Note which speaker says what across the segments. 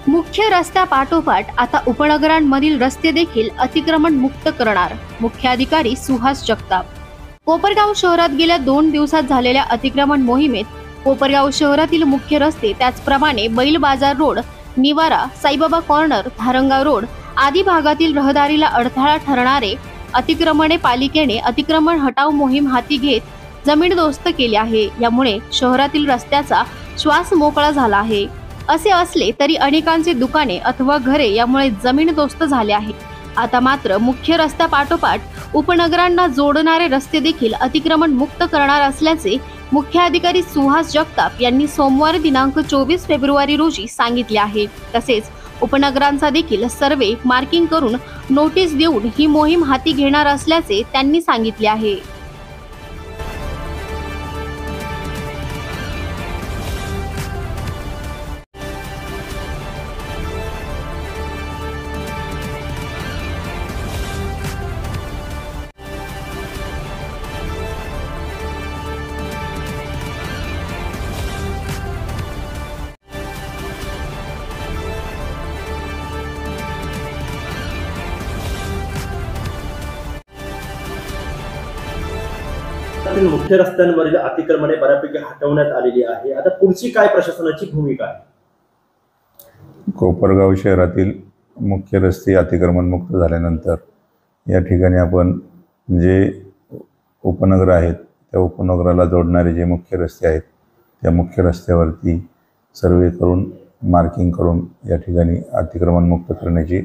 Speaker 1: मुख्य रस्त्यापाठोपाठ आता उपनगरांमधील रस्ते देखील अतिक्रमण मुक्त करणार मुख्याधिकारी सुहास जगताप। कोपरगाव शहरात गेल्या 2 दिवसात झालेल्या अतिक्रमण मोहिमेत कोपरगाव शहरातील मुख्य रस्ते त्याचप्रमाणे बैल बाजार रोड, निवारा, साईबाबा कॉर्नर, धारंगाव रोड आदी भागातील रहदारीला अडथळा ठरणारे अतिक्रमणे पालिकेने अतिक्रमण हटाव मोहीम हाती घेत जमीनदोस्त केली आहे। यामुळे शहरातील रस्त्याचा श्वास मोकळा झाला आहे। असे असले तरी अनेकांचे दुकाने अथवा घरे यामुळे जमीनदोस्त झाले आहे। आता मात्र मुख्य रस्त्यापाठोपाठ उपनगरांना जोडणारे रस्ते देखील अतिक्रमण मुक्त करणार असल्याचे मुख्याधिकारी सुहास जगताप यांनी सोमवार दिनांक 24 फेब्रुवारी रोजी सांगितले आहे। तसेच उपनगरांचा देखील सर्वे मार्किंग करून नोटीस देऊन ही मोहीम हाती घेणार असल्याचे त्यांनी सांगितले आहे।
Speaker 2: मुख्य रस्त्यांवरील अतिक्रमणे बऱ्यापैकी हटवण्यात आलेली आहे। आता पुढची काय प्रशासनाची भूमिका आहे?
Speaker 3: कोपरगाव शहरातील मुख्य रस्ते अतिक्रमण मुक्त झाल्यानंतर या ठिकाणी आपण जे उपनगर आहेत त्या उपनगराला जोडणारे जे मुख्य रस्ते आहेत त्या मुख्य रस्त्यावरती सर्वे करून मार्किंग करून या ठिकाणी अतिक्रमण मुक्त करण्याची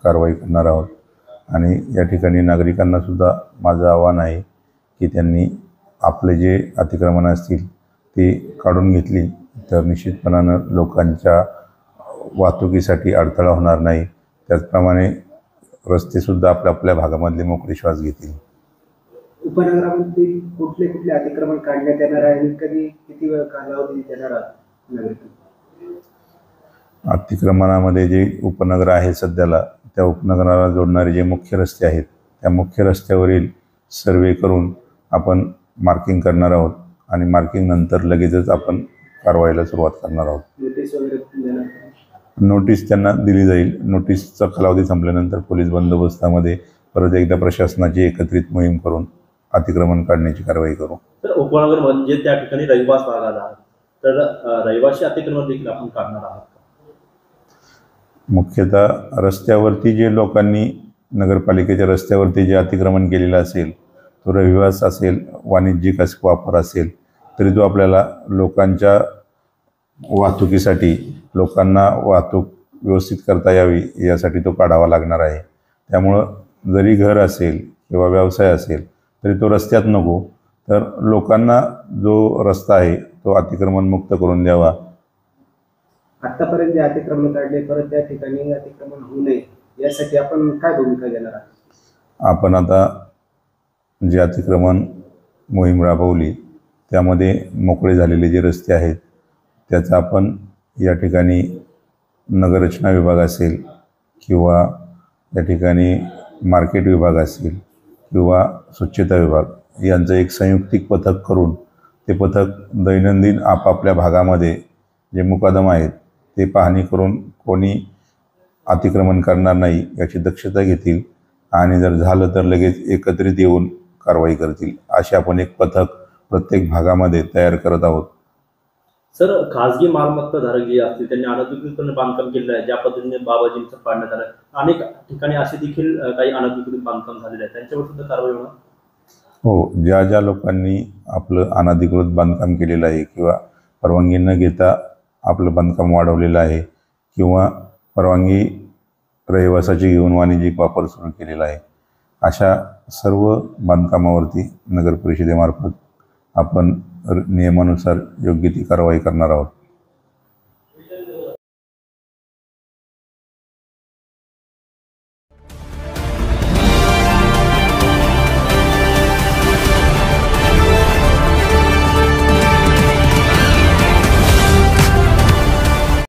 Speaker 3: कारवाई करणार आहोत। आणि या ठिकाणी नागरिकांना सुद्धा माझं आव्हान आहे की त्यांनी आपले जे अतिक्रमण असतील ते काढून घेतली तर निश्चितपणानं लोकांच्या वाहतुकीसाठी अडथळा होणार नाही। त्याचप्रमाणे रस्तेसुद्धा आपल्या भागामधले मोकळे श्वास घेतील।
Speaker 4: उपनगरामध्ये कुठले कुठले अतिक्रमण काढण्यात येणार आहे आणि कधी किती वेळ कालावधी देणार आहे?
Speaker 3: अतिक्रमणामध्ये जे उपनगर आहे सध्याला त्या उपनगराला जोडणारे जे मुख्य रस्ते आहेत त्या मुख्य रस्त्यावरील सर्वे करून आपण मार्किंग करणार आहोत आणि मार्किंग नंतर लगेचच आपण कारवाईला सुरुवात करणार आहोत।
Speaker 4: नोटीस वगैरे देणार?
Speaker 3: नोटीस त्यांना दिली जाईल। नोटीसचा कालावधी संपल्यानंतर पोलीस बंदोबस्तामध्ये परत एकदा प्रशासनाची एकत्रित मोहीम करून अतिक्रमण काढण्याची कारवाई करू।
Speaker 2: तर उपनगर म्हणजे त्या ठिकाणी रहिवास भाग आला तर रहिवासी अतिक्रमण देखील आपण काढणार आहात?
Speaker 3: मुख्यतः रस्त्यावरती जे लोकांनी नगरपालिकेच्या रस्त्यावरती जे अतिक्रमण केलेलं असेल तो रहिवास असेल, वाणिज्यिक वापर असेल तरी तो आपल्याला लोकांच्या वाहतुकीसाठी लोकांना वाहतूक व्यवस्थित करता यावी यासाठी तो काढावा लागणार आहे। त्यामुळं जरी घर असेल किंवा व्यवसाय असेल तरी तो रस्त्यात नको तर लोकांना जो रस्ता आहे तो अतिक्रमण मुक्त करून द्यावा।
Speaker 4: आतापर्यंत जे अतिक्रमण काढले परत त्या ठिकाणी अतिक्रमण होऊ नये यासाठी आपण काय भूमिका घेणार आहात?
Speaker 3: आपण आता जे अतिक्रमण मोहीम राबवली त्यामध्ये मोकळे झालेले जे रस्ते आहेत त्याचा आपण या ठिकाणी नगररचना विभाग असेल किंवा या ठिकाणी मार्केट विभाग असेल किंवा स्वच्छता विभाग यांचं एक संयुक्तिक पथक करून ते पथक दैनंदिन आपापल्या भागामध्ये जे मुकादम आहेत ते पाहणी करून कोणी अतिक्रमण करणार नाही याची दक्षता घेतील आणि जर झालं तर लगेच एकत्रित येऊन कारवाई करतील। असे आपण एक पथक प्रत्येक भागामध्ये तयार करत आहोत।
Speaker 2: सर, खासगी मालमत्ता धारक जे असतील त्यांनी अनधिकृतपणे बांधकाम केलेलं आहे, ज्या पद्धतीने बाबाजींचं पाडण्यात आलं, अनेक ठिकाणी असे देखील काही अनधिकृत बांधकाम झालेले आहे, त्यांच्यावर सुद्धा कारवाई होणार?
Speaker 3: हो, ज्या ज्या लोकांनी आपलं अनधिकृत बांधकाम केलेलं आहे किंवा परवानगी न घेता आपलं बांधकाम वाढवलेलं आहे किंवा परवानगी रहिवासाची घेऊन वाणिज्यिक वापर सुरू केलेला आहे अशा सर्व बांधकामावरती नगर परिषदेमार्फत आपण नियमानुसार योग्य ती कारवाई करणार आहोत।